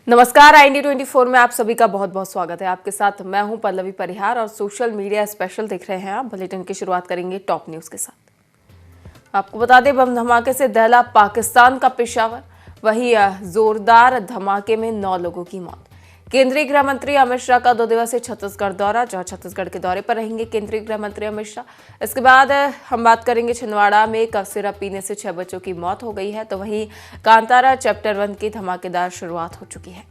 नमस्कार, IND24 में आप सभी का बहुत बहुत स्वागत है। आपके साथ मैं हूं पल्लवी परिहार और सोशल मीडिया स्पेशल देख रहे हैं आप। बुलेटिन की शुरुआत करेंगे टॉप न्यूज के साथ। आपको बता दें, बम धमाके से दहला पाकिस्तान का पेशावर। वहीं जोरदार धमाके में 9 लोगों की मौत। केंद्रीय गृह मंत्री अमित शाह का 2 दिवसीय छत्तीसगढ़ दौरा, जहां छत्तीसगढ़ के दौरे पर रहेंगे केंद्रीय गृह मंत्री अमित शाह। इसके बाद हम बात करेंगे छिंदवाड़ा में कफ सिरप पीने से 6 बच्चों की मौत हो गई है, तो वहीं कांतारा चैप्टर 1 की धमाकेदार शुरुआत हो चुकी है।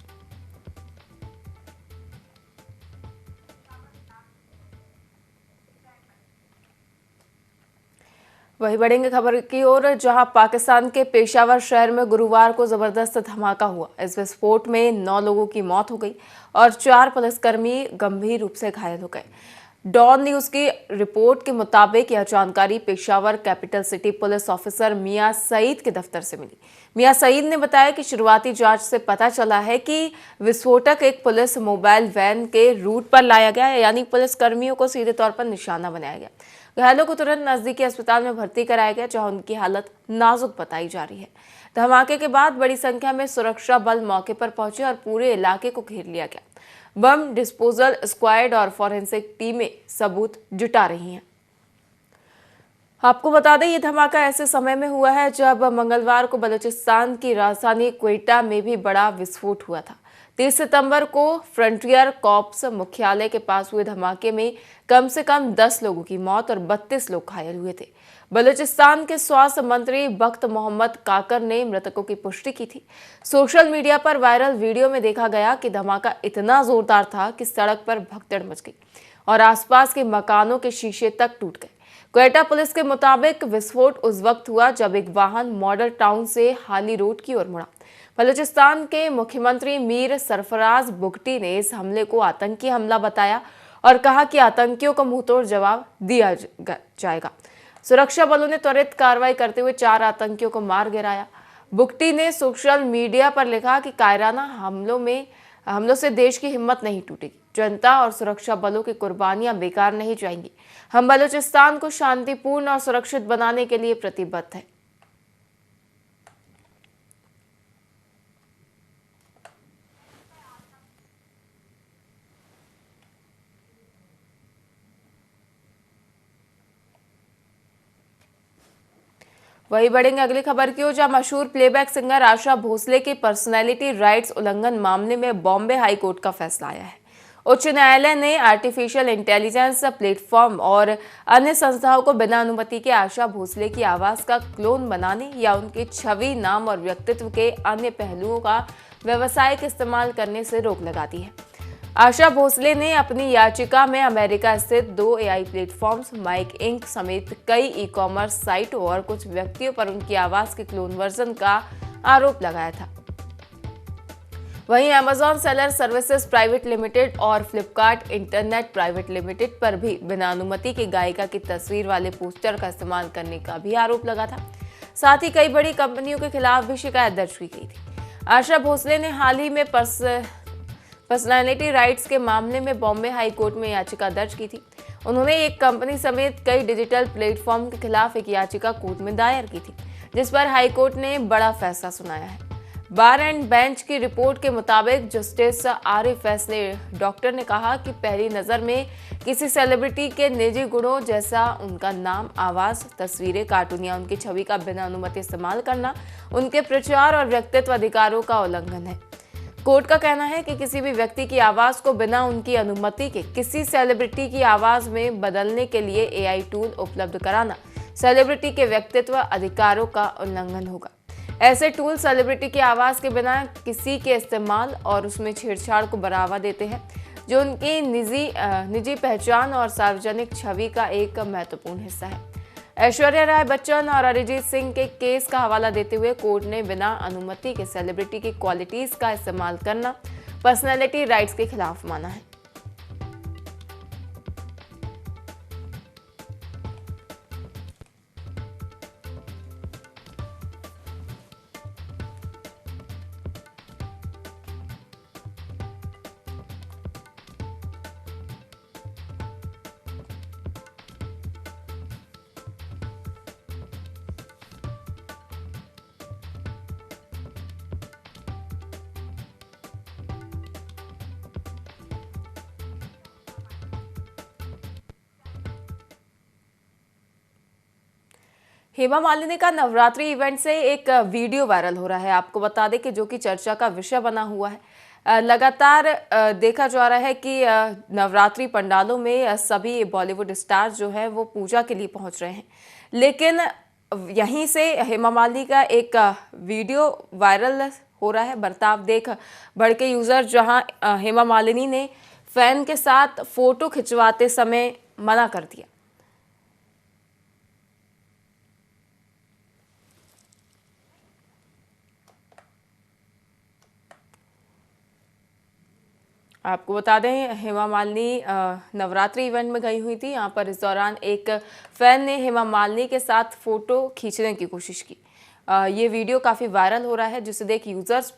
वहीं बढ़ेंगे खबर की ओर, जहां पाकिस्तान के पेशावर शहर में गुरुवार को जबरदस्त धमाका हुआ। इस विस्फोट में 9 लोगों की मौत हो गई और 4 पुलिसकर्मी गंभीर रूप से घायल हो गए। डॉन न्यूज की रिपोर्ट के मुताबिक यह जानकारी Peshawar capital city police officer Mian Saeed के दफ्तर से मिली। मियां सईद ने बताया कि शुरुआती जांच से पता चला है कि विस्फोटक एक पुलिस मोबाइल वैन के रूट पर लाया गया है, यानी पुलिस कर्मियों को सीधे तौर पर निशाना बनाया गया। घायलों को तुरंत नजदीकी अस्पताल में भर्ती कराया गया, जहां उनकी हालत नाजुक बताई जा रही है। धमाके के बाद बड़ी संख्या में सुरक्षा बल मौके पर पहुंचे और पूरे इलाके को घेर लिया गया। बम डिस्पोजल स्क्वाड और फॉरेंसिक टीमें सबूत जुटा रही हैं। आपको बता दें, ये धमाका ऐसे समय में हुआ है जब मंगलवार को बलूचिस्तान की राजधानी क्वेटा में भी बड़ा विस्फोट हुआ था। 30 सितंबर को फ्रंटियर कॉर्प्स मुख्यालय के पास हुए धमाके में कम से कम 10 लोगों की मौत और 32 लोग घायल हुए थे। बलूचिस्तान के स्वास्थ्य मंत्री बख्त मोहम्मद काकर ने मृतकों की पुष्टि की थी। सोशल मीडिया पर वायरल वीडियो में देखा गया कि धमाका इतना जोरदार था कि सड़क पर भगदड़ मच गई और आसपास के मकानों के शीशे तक टूट गए। क्वेटा पुलिस के मुताबिक विस्फोट उस वक्त हुआ जब एक वाहन मॉडल टाउन से हाली रोड की ओर मुड़ा। बलूचिस्तान के मुख्यमंत्री मीर सरफराज बुगटी ने इस हमले को आतंकी हमला बताया और कहा कि आतंकियों को मुंहतोड़ जवाब दिया जाएगा। सुरक्षा बलों ने त्वरित कार्रवाई करते हुए 4 आतंकियों को मार गिराया। बुगटी ने सोशल मीडिया पर लिखा कि कायराना हमलों से देश की हिम्मत नहीं टूटेगी। जनता और सुरक्षा बलों की कुर्बानियां बेकार नहीं जाएंगी। हम बलूचिस्तान को शांतिपूर्ण और सुरक्षित बनाने के लिए प्रतिबद्ध हैं। वही बढ़ेंगे अगली खबर की ओर, जहां मशहूर प्लेबैक सिंगर आशा भोसले के पर्सनैलिटी राइट्स उल्लंघन मामले में बॉम्बे हाई कोर्ट का फैसला आया है। उच्च न्यायालय ने आर्टिफिशियल इंटेलिजेंस प्लेटफॉर्म और अन्य संस्थाओं को बिना अनुमति के आशा भोसले की आवाज का क्लोन बनाने या उनकी छवि, नाम और व्यक्तित्व के अन्य पहलुओं का व्यावसायिक इस्तेमाल करने से रोक लगा दी है। आशा भोसले ने अपनी याचिका में अमेरिका स्थित 2 AI प्लेटफॉर्म्स, माइक इंक समेत कई ई-कॉमर्स साइट और कुछ व्यक्तियों पर उनकी आवाज के क्लोन वर्जन का आरोप लगाया था। वहीं Amazon seller services private limited और फ्लिपकार्ट इंटरनेट प्राइवेट लिमिटेड पर भी बिना अनुमति की गायिका की तस्वीर वाले पोस्टर का इस्तेमाल करने का भी आरोप लगा था। साथ ही कई बड़ी कंपनियों के खिलाफ भी शिकायत दर्ज की गई थी। आशा भोसले ने हाल ही में पर्सनैलिटी राइट्स के मामले में बॉम्बे हाई कोर्ट में याचिका दर्ज की थी। उन्होंने एक कंपनी समेत कई डिजिटल प्लेटफॉर्म के खिलाफ एक याचिका कोर्ट में दायर की थी, जिस पर हाई कोर्ट ने बड़ा फैसला सुनाया है। बार एंड बेंच की रिपोर्ट के मुताबिक जस्टिस आरिफ फैसले डॉक्टर ने कहा कि पहली नजर में किसी सेलिब्रिटी के निजी गुणों जैसा उनका नाम, आवाज, तस्वीरें, कार्टून या उनकी छवि का बिना अनुमति इस्तेमाल करना उनके प्रचार और व्यक्तित्व अधिकारों का उल्लंघन है। कोर्ट का कहना है कि किसी भी व्यक्ति की आवाज को बिना उनकी अनुमति के किसी सेलिब्रिटी की आवाज में बदलने के लिए AI टूल उपलब्ध कराना सेलिब्रिटी के व्यक्तित्व अधिकारों का उल्लंघन होगा। ऐसे टूल सेलिब्रिटी की आवाज के बिना किसी के इस्तेमाल और उसमें छेड़छाड़ को बढ़ावा देते हैं, जो उनकी निजी पहचान और सार्वजनिक छवि का एक महत्वपूर्ण हिस्सा है। ऐश्वर्या राय बच्चन और अरिजीत सिंह के केस का हवाला देते हुए कोर्ट ने बिना अनुमति के सेलिब्रिटी की क्वालिटीज का इस्तेमाल करना पर्सनैलिटी राइट्स के खिलाफ माना है। हेमा मालिनी का नवरात्रि इवेंट से एक वीडियो वायरल हो रहा है। आपको बता दें कि जो कि चर्चा का विषय बना हुआ है। लगातार देखा जा रहा है कि नवरात्रि पंडालों में सभी बॉलीवुड स्टार जो है वो पूजा के लिए पहुंच रहे हैं, लेकिन यहीं से हेमा मालिनी का एक वीडियो वायरल हो रहा है। बर्ताव देख भड़के यूजर जहां हेमा मालिनी ने फैन के साथ फोटो खिंचवाते समय मना कर दिया। आपको बता दें, हेमा मालिनी नवरात्रि इवेंट में गई हुई थी। यहाँ पर इस दौरान एक फैन ने हेमा मालिनी के साथ फोटो खींचने की कोशिश की। ये वीडियो काफ़ी वायरल हो रहा है, जिसे देख यूजर्स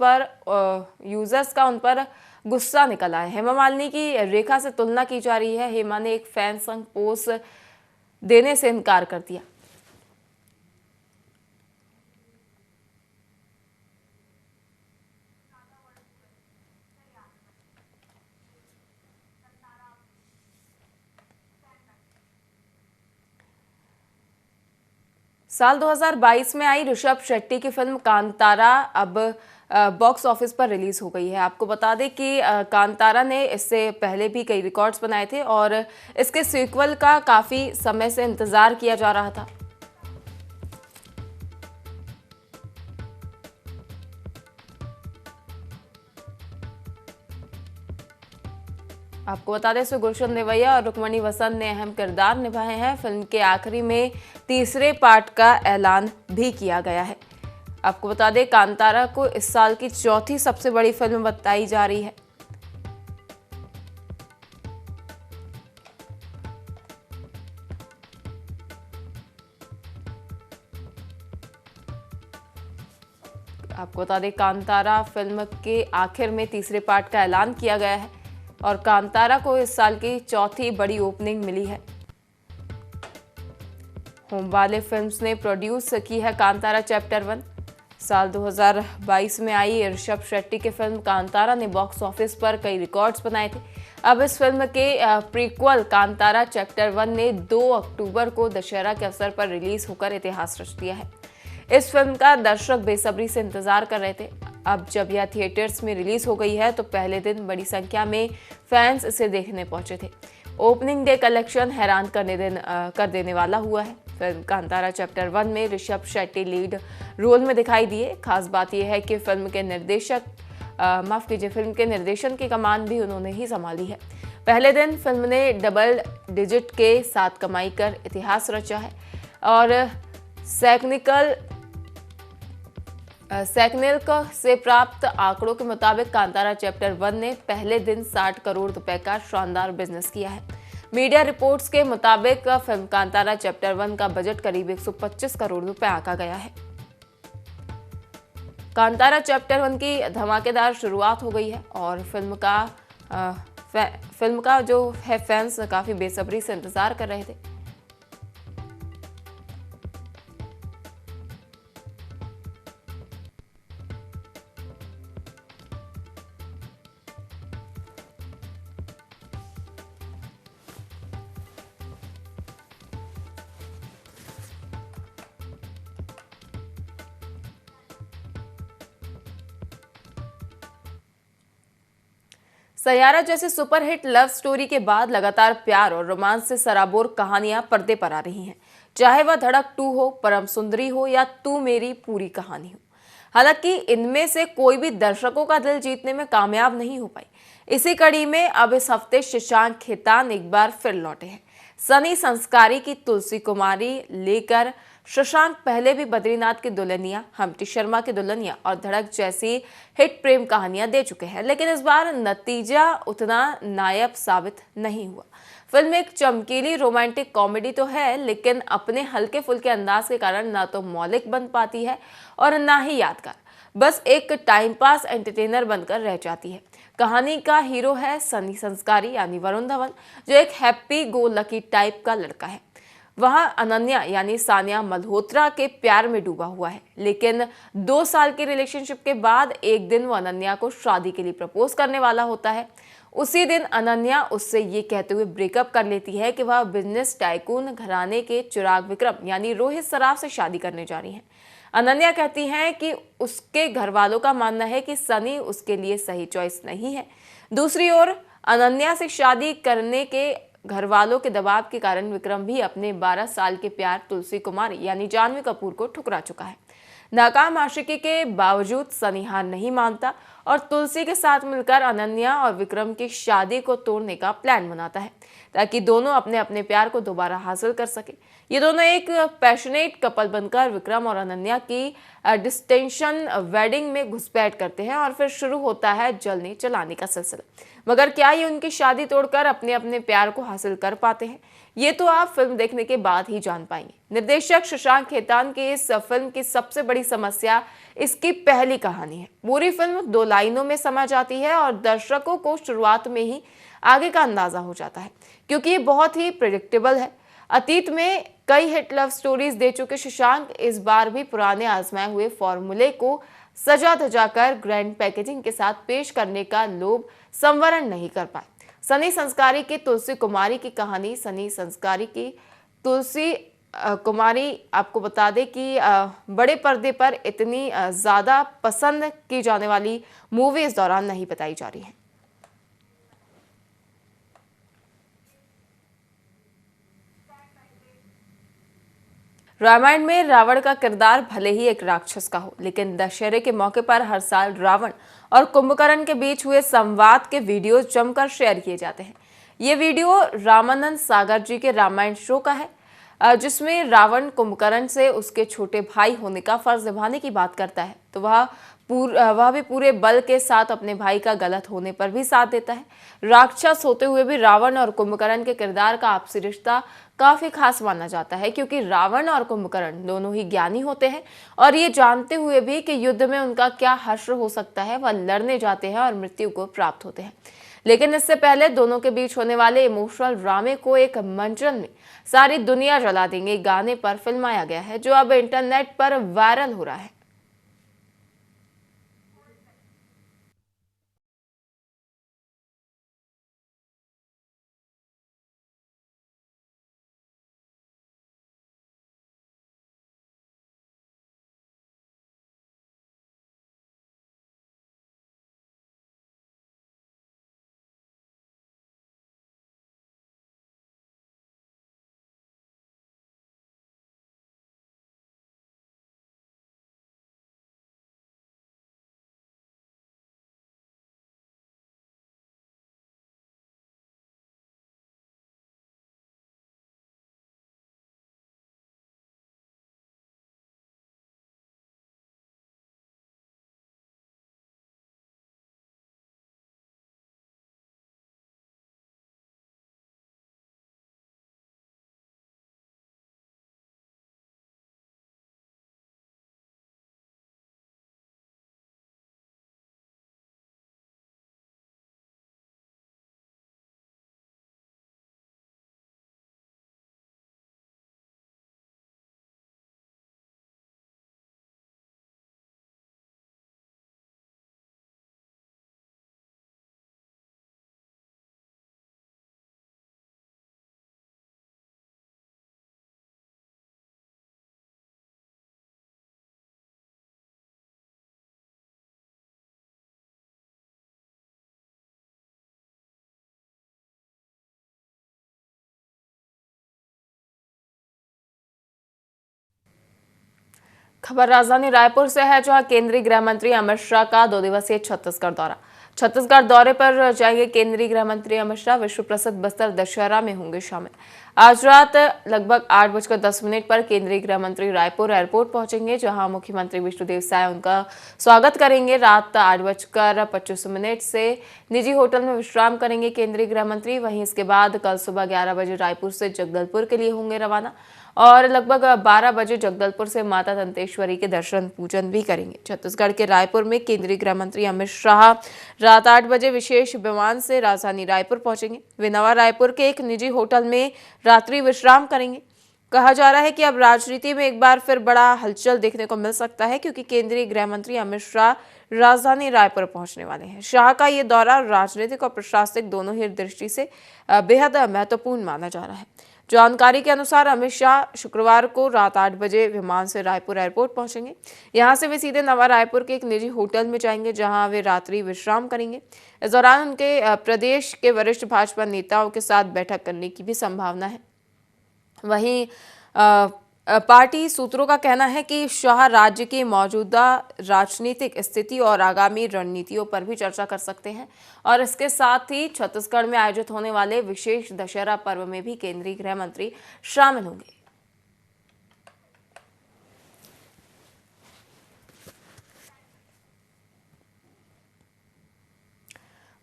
का उन पर गुस्सा निकला है। हेमा मालिनी की रेखा से तुलना की जा रही है। हेमा ने एक फैन संग पोज देने से इनकार कर दिया। साल 2022 में आई ऋषभ शेट्टी की फिल्म कांतारा अब बॉक्स ऑफिस पर रिलीज हो गई है। आपको बता दें कि कांतारा ने इससे पहले भी कई रिकॉर्ड्स बनाए थे और इसके सीक्वल का काफी समय से इंतजार किया जा रहा था। आपको बता दें, इसमें गुलशन नेवैया और रुक्मणी वसंत ने अहम किरदार निभाए हैं। फिल्म के आखिरी में तीसरे पार्ट का ऐलान भी किया गया है। आपको बता दें, कांतारा को इस साल की चौथी सबसे बड़ी फिल्म बताई जा रही है। आपको बता दें, कांतारा फिल्म के आखिर में तीसरे पार्ट का ऐलान किया गया है और कांतारा को इस साल की चौथी बड़ी ओपनिंग मिली है। होमवाले फिल्म्स ने प्रोड्यूस की है कांतारा चैप्टर 1। साल 2022 में आई ऋषभ शेट्टी की फिल्म कांतारा ने बॉक्स ऑफिस पर कई रिकॉर्ड्स बनाए थे। अब इस फिल्म के प्रीक्वल कांतारा चैप्टर 1 ने 2 अक्टूबर को दशहरा के अवसर पर रिलीज होकर इतिहास रच दिया है। इस फिल्म का दर्शक बेसब्री से इंतजार कर रहे थे। अब जब यह थिएटर्स में रिलीज हो गई है तो पहले दिन बड़ी संख्या में फैंस इसे देखने पहुंचे थे। ओपनिंग डे कलेक्शन हैरान कर देने वाला हुआ है। फिल्म कांतारा चैप्टर 1 में ऋषभ शेट्टी लीड रोल में दिखाई दिए। खास बात यह है कि फिल्म के निर्देशन की कमान भी उन्होंने ही संभाली है। पहले दिन फिल्म ने डबल डिजिट के साथ कमाई कर इतिहास रचा है और सैकनिल्क से प्राप्त आंकड़ों के मुताबिक कांतारा चैप्टर 1 ने पहले दिन 60 करोड़ रुपए का शानदार बिजनेस किया है। मीडिया रिपोर्ट्स के मुताबिक फिल्म कांतारा चैप्टर 1 का बजट करीब 125 करोड़ रुपए आंका गया है। कांतारा चैप्टर 1 की धमाकेदार शुरुआत हो गई है और फिल्म का जो है फैंस काफी बेसब्री से इंतजार कर रहे थे। सैयारा जैसे सुपरहिट लव स्टोरी के बाद लगातार प्यार और रोमांस से सराबोर कहानियां पर्दे पर आ रही हैं, चाहे वह धड़क 2 हो, परम सुंदरी हो या तू मेरी पूरी कहानी हो। हालांकि इनमें से कोई भी दर्शकों का दिल जीतने में कामयाब नहीं हो पाई। इसी कड़ी में अब इस हफ्ते शशांक खेतान एक बार फिर लौटे हैं। सनी संस्कारी की तुलसी कुमारी लेकर शशांक पहले भी बद्रीनाथ की दुल्हनिया, हम्टी शर्मा की दुल्हनिया और धड़क जैसी हिट प्रेम कहानियां दे चुके हैं, लेकिन इस बार नतीजा उतना नायाब साबित नहीं हुआ। फिल्म एक चमकीली रोमांटिक कॉमेडी तो है, लेकिन अपने हल्के फुल्के अंदाज के कारण ना तो मौलिक बन पाती है और ना ही यादगार, बस एक टाइम पास एंटरटेनर बनकर रह जाती है। कहानी का हीरो है सनी संस्कारी यानी वरुण धवन, जो एक हैप्पी गो लकी टाइप का लड़का है। वहां अनन्या यानी सानिया मल्होत्रा के प्यार में डूबा हुआ है। लेकिन 2 साल की रिलेशनशिप के बाद एक दिन वो अनन्या को शादी के लिए प्रपोज करने वाला होता है। उसी दिन अनन्या उससे ये कहते हुए ब्रेकअप कर लेती है कि वह बिजनेस टाइकून घराने के चिराग विक्रम यानी रोहित सराफ से शादी करने जा रही हैं। अनन्या कहती हैं कि उसके घर वालों का मानना है कि सनी उसके लिए सही चॉइस नहीं है। दूसरी ओर अनन्या से शादी करने के घर वालों के दबाव के कारण विक्रम भी अपने 12 साल के प्यार तुलसी कुमारी यानी जानवी कपूर को ठुकरा चुका है। नाकाम आशिकी के बावजूद सनी हार नहीं मानता और तुलसी के साथ मिलकर अनन्या और विक्रम की शादी को तोड़ने का प्लान बनाता है ताकि दोनों अपने अपने प्यार को दोबारा हासिल कर सके। ये दोनों एक पैशनेट कपल बनकर विक्रम और अनन्या की डिस्टेंशन वेडिंग में घुसपैठ करते हैं और फिर शुरू होता है जलने चलाने का सिलसिला। मगर क्या ये उनकी शादी तोड़कर अपने अपने प्यार को हासिल कर पाते हैं? ये तो आप फिल्म देखने के बाद ही जान पाएंगे। निर्देशक शशांक खेतान की इस फिल्म की सबसे बड़ी समस्या इसकी पहली कहानी है। पूरी फिल्म 2 लाइनों में समझ आती है और दर्शकों को शुरुआत में ही आगे का अंदाजा हो जाता है क्योंकि ये बहुत ही प्रेडिक्टेबल है। अतीत में कई हिट लव स्टोरीज दे चुके शशांक इस बार भी पुराने आजमाए हुए फॉर्मूले को सजा धजाकर ग्रैंड पैकेजिंग के साथ पेश करने का लोभ संवरण नहीं कर पाए। सनी संस्कारी की तुलसी कुमारी की कहानी। सनी संस्कारी की तुलसी कुमारी आपको बता दें कि बड़े पर्दे पर इतनी ज़्यादा पसंद की जाने वाली मूवी इस दौरान नहीं बताई जा रही है। रामायण में रावण का किरदार भले ही एक राक्षस का हो, लेकिन दशहरे के मौके पर हर साल रावण और कुंभकर्ण के बीच हुए संवाद के वीडियो जमकर शेयर किए जाते हैं। ये वीडियो रामानंद सागर जी के रामायण शो का है, जिसमें रावण कुंभकर्ण से उसके छोटे भाई होने का फर्ज निभाने की बात करता है, तो वह भी पूरे बल के साथ अपने भाई का गलत होने पर भी साथ देता है। राक्षस होते हुए भी रावण और कुंभकर्ण के किरदार का आपसी रिश्ता काफी खास माना जाता है क्योंकि रावण और कुंभकर्ण दोनों ही ज्ञानी होते हैं और ये जानते हुए भी कि युद्ध में उनका क्या हश्र हो सकता है, वह लड़ने जाते हैं और मृत्यु को प्राप्त होते हैं। लेकिन इससे पहले दोनों के बीच होने वाले इमोशनल ड्रामे को एक मंचन में सारी दुनिया जला देंगे गाने पर फिल्माया गया है, जो अब इंटरनेट पर वायरल हो रहा है। खबर राजधानी रायपुर से है, जहां केंद्रीय गृह मंत्री अमित शाह का 2 दिवसीय छत्तीसगढ़ दौरा। छत्तीसगढ़ दौरे पर जाएंगे केंद्रीय गृह मंत्री अमित शाह। विश्व प्रसिद्ध बस्तर दशहरा में होंगे शामिल। आज रात लगभग 8:10 पर केंद्रीय गृह मंत्री रायपुर एयरपोर्ट पहुंचेंगे, जहां मुख्यमंत्री विष्णुदेव साय उनका स्वागत करेंगे। रात 8:25 से निजी होटल में विश्राम करेंगे केंद्रीय गृह मंत्री। वहीं इसके बाद कल सुबह 11 बजे रायपुर से जगदलपुर के लिए होंगे रवाना और लगभग 12 बजे जगदलपुर से माता दंतेश्वरी के दर्शन पूजन भी करेंगे। छत्तीसगढ़ के रायपुर में केंद्रीय गृह मंत्री अमित शाह रात 8 बजे विशेष विमान से राजधानी रायपुर पहुंचेंगे। वे नवा रायपुर के एक निजी होटल में रात्रि विश्राम करेंगे। कहा जा रहा है कि अब राजनीति में एक बार फिर बड़ा हलचल देखने को मिल सकता है, क्योंकि केंद्रीय गृह मंत्री अमित शाह राजधानी रायपुर पहुंचने वाले हैं। शाह का ये दौरा राजनीतिक और प्रशासनिक दोनों ही दृष्टि से बेहद महत्वपूर्ण माना जा रहा है। जानकारी के अनुसार अमित शाह शुक्रवार को रात 8 बजे विमान से रायपुर एयरपोर्ट पहुंचेंगे। यहां से वे सीधे नवा रायपुर के एक निजी होटल में जाएंगे, जहां वे रात्रि विश्राम करेंगे। इस दौरान उनके प्रदेश के वरिष्ठ भाजपा नेताओं के साथ बैठक करने की भी संभावना है। वहीं पार्टी सूत्रों का कहना है कि शाह राज्य की मौजूदा राजनीतिक स्थिति और आगामी रणनीतियों पर भी चर्चा कर सकते हैं, और इसके साथ ही छत्तीसगढ़ में आयोजित होने वाले विशेष दशहरा पर्व में भी केंद्रीय गृह मंत्री शामिल होंगे।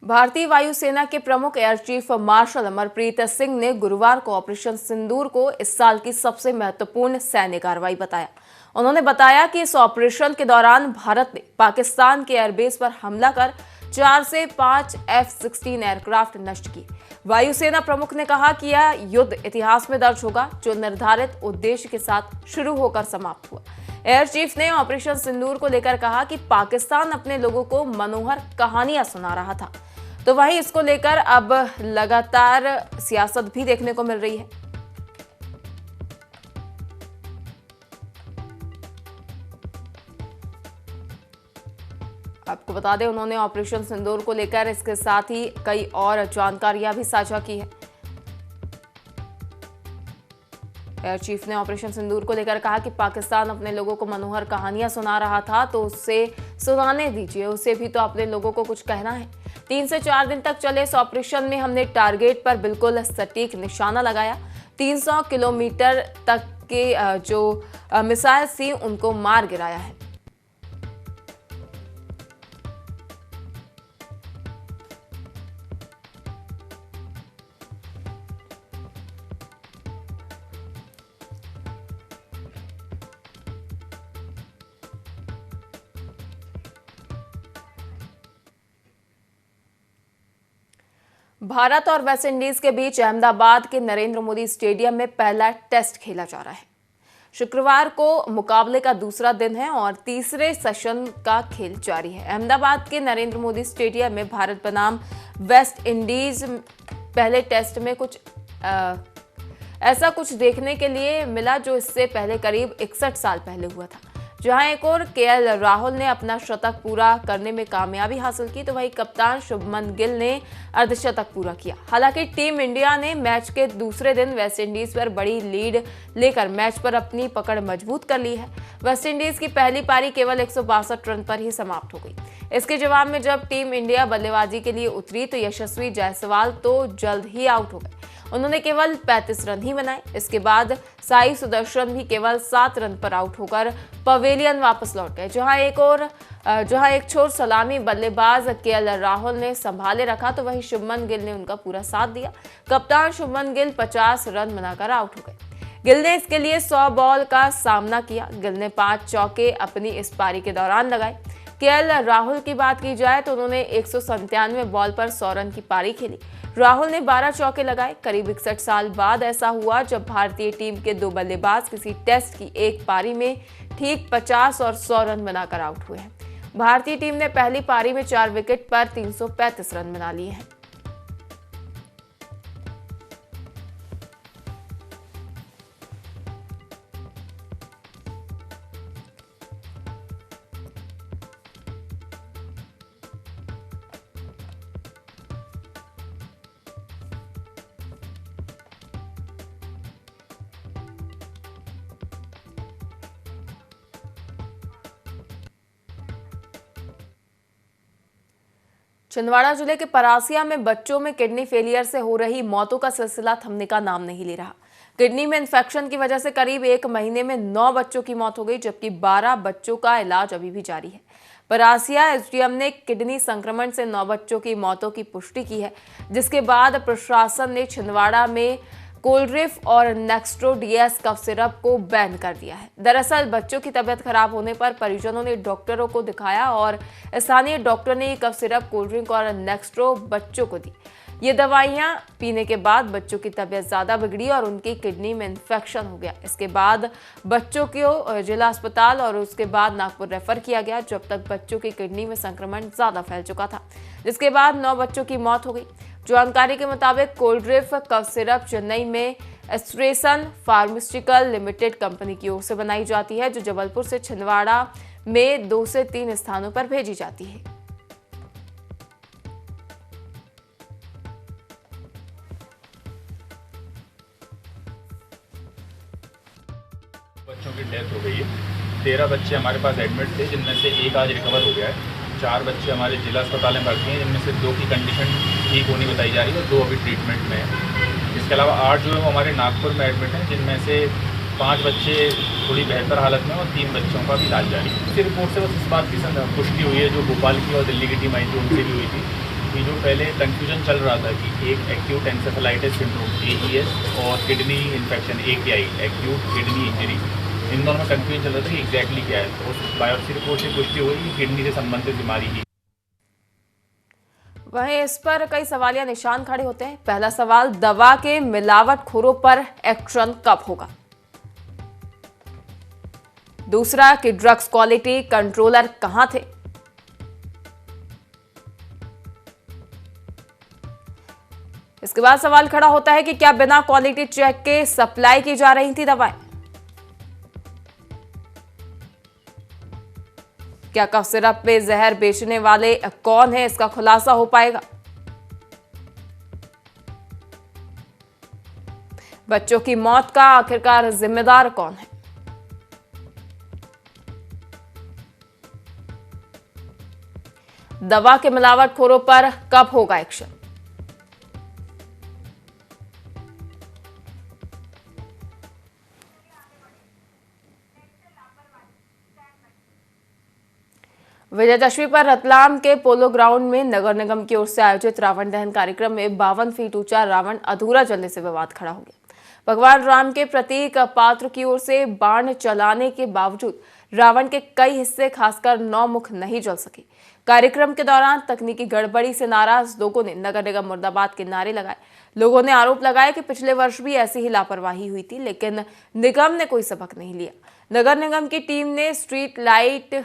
भारतीय वायुसेना के प्रमुख air chief marshal Amarpreet Singh ने गुरुवार को ऑपरेशन सिंदूर को इस साल की सबसे महत्वपूर्ण सैन्य कार्रवाई बताया। उन्होंने बताया कि इस ऑपरेशन के दौरान भारत ने पाकिस्तान के एयरबेस पर हमला कर 4 से 5 F-16 एयरक्राफ्ट नष्ट किए। वायुसेना प्रमुख ने कहा कि यह युद्ध इतिहास में दर्ज होगा, जो निर्धारित उद्देश्य के साथ शुरू होकर समाप्त हुआ। एयर चीफ ने ऑपरेशन सिंदूर को लेकर कहा कि पाकिस्तान अपने लोगों को मनोहर कहानियां सुना रहा था, तो वहीं इसको लेकर अब लगातार सियासत भी देखने को मिल रही है। आपको बता दें, उन्होंने ऑपरेशन सिंदूर को लेकर इसके साथ ही कई और जानकारियां भी साझा की है। एयर चीफ ने ऑपरेशन सिंदूर को लेकर कहा कि पाकिस्तान अपने लोगों को मनोहर कहानियां सुना रहा था, तो उससे सुनाने दीजिए, उसे भी तो अपने लोगों को कुछ कहना है। 3 से 4 दिन तक चले इस ऑपरेशन में हमने टारगेट पर बिल्कुल सटीक निशाना लगाया। 300 किलोमीटर तक के जो मिसाइल थी उनको मार गिराया है। भारत और वेस्टइंडीज के बीच अहमदाबाद के नरेंद्र मोदी स्टेडियम में पहला टेस्ट खेला जा रहा है। शुक्रवार को मुकाबले का दूसरा दिन है और तीसरे सेशन का खेल जारी है। अहमदाबाद के नरेंद्र मोदी स्टेडियम में भारत बनाम वेस्ट इंडीज पहले टेस्ट में ऐसा कुछ देखने के लिए मिला जो इससे पहले करीब 61 साल पहले हुआ था, जहां एक और केएल राहुल ने अपना शतक पूरा करने में कामयाबी हासिल की, तो वहीं कप्तान शुभमन गिल ने अर्धशतक पूरा किया। हालांकि टीम इंडिया ने मैच के दूसरे दिन वेस्टइंडीज पर बड़ी लीड लेकर मैच पर अपनी पकड़ मजबूत कर ली है। वेस्टइंडीज की पहली पारी केवल 162 रन पर ही समाप्त हो गई। इसके जवाब में जब टीम इंडिया बल्लेबाजी के लिए उतरी तो यशस्वी जायसवाल तो जल्द ही आउट हो गए। उन्होंने केवल 35 रन ही बनाए। इसके बाद साई सुदर्शन भी केवल 7 रन पर आउट होकर पवेलियन वापस लौट गए, जहां एक छोर सलामी बल्लेबाज केएल राहुल ने संभाले रखा, तो वहीं शुभमन गिल ने उनका पूरा साथ दिया। कप्तान शुभमन गिल 50 रन बनाकर आउट हो गए। गिल ने इसके लिए 100 बॉल का सामना किया। गिल ने 5 चौके अपनी इस पारी के दौरान लगाए। केएल राहुल की बात की जाए तो उन्होंने 197 बॉल पर 100 रन की पारी खेली। राहुल ने 12 चौके लगाए। करीब 61 साल बाद ऐसा हुआ जब भारतीय टीम के 2 बल्लेबाज किसी टेस्ट की एक पारी में ठीक 50 और 100 रन बनाकर आउट हुए हैं। भारतीय टीम ने पहली पारी में 4 विकेट पर 335 रन बना लिए हैं। छिंदवाड़ा जिले के परासिया में बच्चों में किडनी फेलियर से हो रही मौतों का सिलसिला थमने का नाम नहीं ले रहा। किडनी में इन्फेक्शन की वजह से करीब 1 महीने में 9 बच्चों की मौत हो गई, जबकि 12 बच्चों का इलाज अभी भी जारी है। परासिया एसडीएम ने किडनी संक्रमण से 9 बच्चों की मौतों की पुष्टि की है, जिसके बाद प्रशासन ने छिंदवाड़ा में कोल्ड्रिफ और नेक्स्ट्रो डीएस कफ सिरप को बैन कर दिया है। दरअसल बच्चों की तबीयत खराब होने पर परिजनों ने डॉक्टरों को दिखाया और स्थानीय डॉक्टर ने ये कफ सिरप, कोल्ड ड्रिंक और नेक्स्ट्रो बच्चों को दी। ये दवाइयां पीने के बाद बच्चों की तबीयत ज्यादा बिगड़ी और उनकी किडनी में इन्फेक्शन हो गया। इसके बाद बच्चों को जिला अस्पताल और उसके बाद नागपुर रेफर किया गया, जब तक बच्चों की किडनी में संक्रमण ज्यादा फैल चुका था, जिसके बाद 9 बच्चों की मौत हो गई। जानकारी के मुताबिक कोल्ड्रिफ कफ सिरप चेन्नई में एस्ट्रेसन फार्मास्यूटिकल लिमिटेड कंपनी की ओर से बनाई जाती है, जो जबलपुर से छिंदवाड़ा में 2 से 3 स्थानों पर भेजी जाती है। बच्चों की डेथ हो गई है। 13 बच्चे हमारे पास एडमिट थे, जिनमें से एक आज रिकवर हो गया है। 4 बच्चे हमारे जिला अस्पताल में भर्ती हैं, जिनमें से 2 की कंडीशन ठीक होनी बताई जा रही है और 2 अभी ट्रीटमेंट में हैं। इसके अलावा 8 जो है वो हमारे नागपुर में एडमिट हैं, जिनमें से 5 बच्चे थोड़ी बेहतर हालत में और 3 बच्चों का भी इलाज जारी है। इसी रिपोर्ट से बस इस बात की पुष्टि हुई है, जो भोपाल की और दिल्ली की टीम आई थी उनसे भी हुई थी, कि जो पहले कन्फ्यूजन चल रहा था कि एक एक्यूट एन्सेफेलाइटिस सिंड्रोम AES और kidney infection AKI acute kidney injury, इन दोनों में कन्फ्यूजन चल रहा था कि एग्जैक्टली क्या है। तो उस बायोप्सी रिपोर्ट से पुष्टि हुई कि किडनी से संबंधित बीमारी ही। वहीं इस पर कई सवालिया निशान खड़े होते हैं। पहला सवाल, दवा के मिलावटखोरों पर एक्शन कब होगा? दूसरा कि ड्रग्स क्वालिटी कंट्रोलर कहां थे? इसके बाद सवाल खड़ा होता है कि क्या बिना क्वालिटी चेक के सप्लाई की जा रही थी दवाएं? क्या कफ सिरप में जहर बेचने वाले कौन है, इसका खुलासा हो पाएगा? बच्चों की मौत का आखिरकार जिम्मेदार कौन है? दवा के मिलावटखोरों पर कब होगा एक्शन? विजयदशमी पर रतलाम के पोलो ग्राउंड में नगर निगम की ओर से आयोजित रावण दहन कार्यक्रम में 52 फीट ऊंचा रावण अधूरा जलने से विवाद खड़ा हो गया। भगवान राम के प्रतीक पात्र की ओर से बाण चलाने के बावजूद रावण के कई हिस्से, खासकर 9 मुख नहीं जल सके। कार्यक्रम के दौरान तकनीकी गड़बड़ी से नाराज लोगों ने नगर निगम मुर्दाबाद के नारे लगाए। लोगों ने आरोप लगाया कि पिछले वर्ष भी ऐसी ही लापरवाही हुई थी, लेकिन निगम ने कोई सबक नहीं लिया। नगर निगम की टीम ने स्ट्रीट लाइट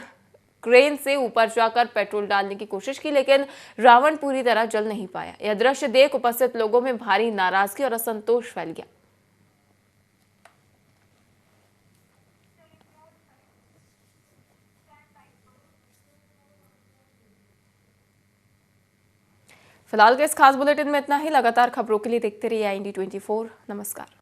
क्रेन से ऊपर जाकर पेट्रोल डालने की कोशिश की, लेकिन रावण पूरी तरह जल नहीं पाया। यह दृश्य देख उपस्थित लोगों में भारी नाराजगी और असंतोष फैल गया। फिलहाल के इस खास बुलेटिन में इतना ही। लगातार खबरों के लिए देखते रहिए IND24। नमस्कार।